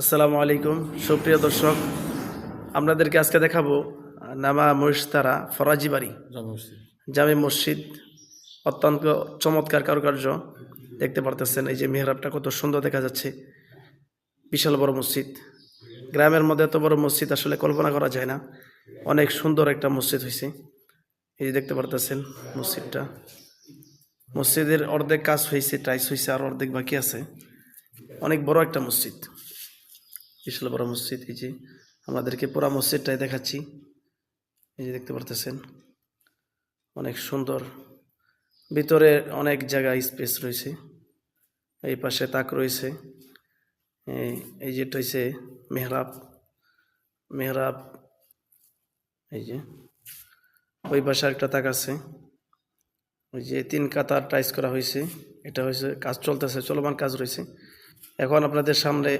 আসসালামু আলাইকুম সুপ্রিয় দর্শক, আপনাদেরকে আজকে দেখাবো নামা মহিষতারা ফরাজি বাড়ি জামে মসজিদ। অত্যন্ত চমৎকার কারুকার্য দেখতে পারতেছেন। এই যে মেহরাবটা কত সুন্দর দেখা যাচ্ছে, বিশাল বড় মসজিদ। গ্রামের মধ্যে এত বড় মসজিদ আসলে কল্পনা করা যায় না। অনেক সুন্দর একটা মসজিদ হয়েছে। এই যে দেখতে পারতেছেন মসজিদটা, মসজিদের অর্ধেক কাজ হয়েছে, টাইস হয়েছে, আর অর্ধেক বাকি আছে। অনেক বড় একটা মসজিদ, বিশাল বড় মসজিদ। এই যে আমাদেরকে পুরা মসজিদটাই দেখাচ্ছি। এই যে দেখতে পারতেছেন অনেক সুন্দর, ভিতরে অনেক জায়গায় স্পেস রয়েছে। এই পাশে তাক রয়েছে। এই যেটা হচ্ছে মেহরাব, মেহরাব। এই যে ওই পাশে একটা তাক আছে। ওই যে 3 কাতার টাইস করা হয়েছে। এটা হয়েছে কাজ চলতেছে, চলমান কাজ রয়েছে। এখন আপনাদের সামনে